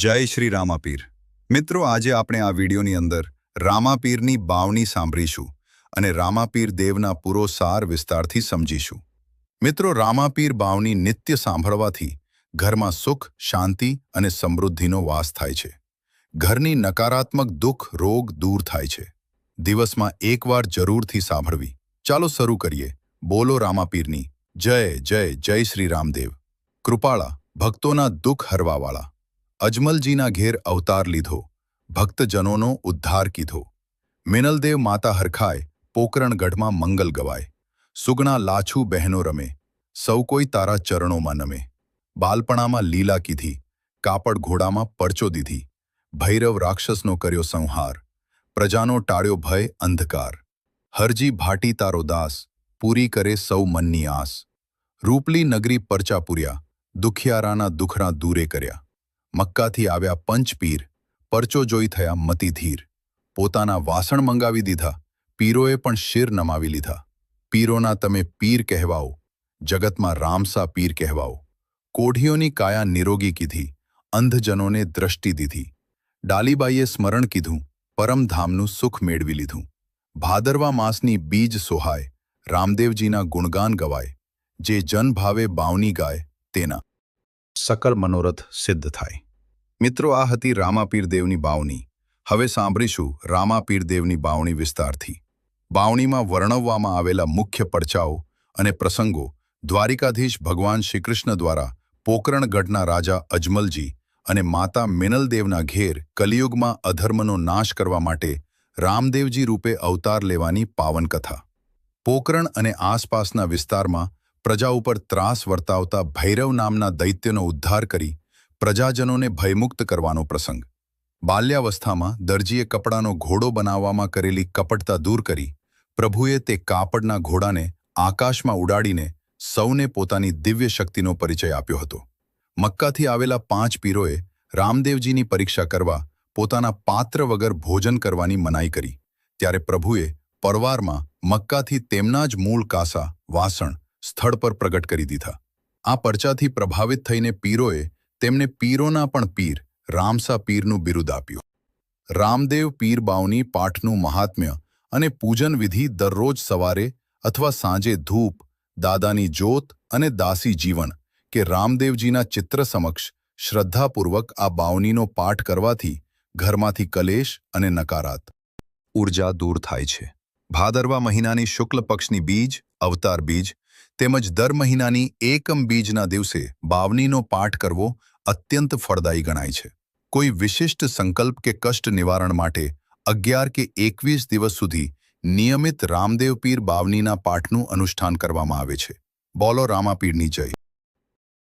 જય શ્રી રામાપીર મિત્રો, આજે આપણે આ વિડીયોની અંદર રામાપીરની બાવણી સાંભળીશું અને રામાપીર દેવના પૂરો સાર વિસ્તારથી સમજીશું. મિત્રો, રામાપીર બાવણી નિત્ય સાંભળવાથી ઘરમાં સુખ, શાંતિ અને સમૃદ્ધિનો વાસ થાય છે. ઘરની નકારાત્મક દુઃખ, રોગ દૂર થાય છે. દિવસમાં એકવાર જરૂરથી સાંભળવી. ચાલો શરૂ કરીએ. બોલો રામાપીરની જય જય જય શ્રી રામદેવ. કૃપાળા, ભક્તોના દુઃખ હરવાવાળા. અજમલજીના ઘેર અવતાર લીધો, ભક્તજનોનો ઉદ્ધાર કીધો. મિનલદેવ માતા હરખાય, પોકરણગઢમાં મંગલ ગવાય. સુગણા લાછુ બહેનો રમે, સૌ કોઈ તારા ચરણોમાં નમે. બાલપણામાં લીલા કીધી, કાપડ ઘોડામાં પરચો દીધી. ભૈરવ રાક્ષસનો કર્યો સંહાર, પ્રજાનો ટાળ્યો ભય અંધકાર. હરજી ભાટી તારો દાસ, પૂરી કરે સૌ મનની આસ. રૂપલી નગરી પરચા પૂર્યા, દુખિયારાના દુખણા દૂરે કર્યા. મક્કાથી આવ્યા પંચપીર, પરચો જોઈ થયા મતિધીર. પોતાના વાસણ મંગાવી દીધા, પીરોએ પણ શિર નમાવી લીધા. પીરોના તમે પીર કહેવાઓ, જગતમાં રામસા પીર કહેવાઓ. કોઢીઓની કાયા નિરોગી કીધી, અંધજનોને દ્રષ્ટિ દીધી. ડાલીબાઈએ સ્મરણ કીધું, પરમધામનું સુખ મેળવી લીધું. ભાદરવા માસની બીજ સોહાય, રામદેવજીના ગુણગાન ગવાય. જે જન ભાવે બાવની ગાય, તેના સકલ મનોરથ સિદ્ધ થાય. મિત્રો, આ હતી રામાપીર દેવની બાવણી. હવે સાંભળીશું રામાપીર દેવની બાવણી વિસ્તારથી. બાવણીમાં વર્ણવવામાં આવેલા મુખ્ય પડચાઓ અને પ્રસંગો દ્વારિકાધીશ ભગવાન શ્રીકૃષ્ણ દ્વારા પોકરણગઢના રાજા અજમલજી અને માતા મિનલદેવના ઘેર કલિયુગમાં અધર્મનો નાશ કરવા માટે રામદેવજી રૂપે અવતાર લેવાની પાવન કથા. પોકરણ અને આસપાસના વિસ્તારમાં પ્રજા ઉપર ત્રાસ વર્તાવતા ભૈરવ નામના દૈત્યનો ઉદ્ધાર કરી પ્રજાજનોને ભયમુક્ત કરવાનો પ્રસંગ. બાલ્યાવસ્થામાં દરજીએ કપડાનો ઘોડો બનાવવામાં કરેલી કપટતા દૂર કરી પ્રભુએ તે કાપડના ઘોડાને આકાશમાં ઉડાડીને સૌને પોતાની દિવ્ય શક્તિનો પરિચય આપ્યો હતો. મક્કાથી આવેલા 5 પીરોએ રામદેવજીની પરીક્ષા કરવા પોતાના પાત્ર વગર ભોજન કરવાની મનાઈ કરી. ત્યારે પ્રભુએ પરવારમાં મક્કાથી તેમના જ મૂળ કાસા, વાસણ સ્થળ પર પ્રગટ કરી દીધા. આ પરચાથી પ્રભાવિત થઈને પીરોએ તેમને પીરોના પણ પીર, રામસા પીરનું બિરુદ આપ્યું. રામદેવ પીર બાવની પાઠનું મહાત્મ્ય અને પૂજન વિધિ દરરોજ સવારે અથવા સાંજે ધૂપ, દાદાની જ્યોત અને દાસી જીવન કે રામદેવજીના ચિત્ર સમક્ષ શ્રદ્ધાપૂર્વક આ બાવનીનો પાઠ કરવાથી ઘરમાંથી કલેશ અને નકારાત ઉર્જા દૂર થાય છે. ભાદરવા મહિનાની શુક્લ પક્ષની બીજ, અવતાર બીજ તેમજ દર મહિનાની એકમ બીજના દિવસે બાવનીનો પાઠ કરવો અત્યંત ફળદાયી ગણાય છે. કોઈ વિશિષ્ટ સંકલ્પ કે કષ્ટ નિવારણ માટે 11 કે 21 દિવસ સુધી નિયમિત રામદેવ પીર બાવનીના પાઠનું અનુષ્ઠાન કરવામાં આવે છે. બોલો રામાપીરની જય.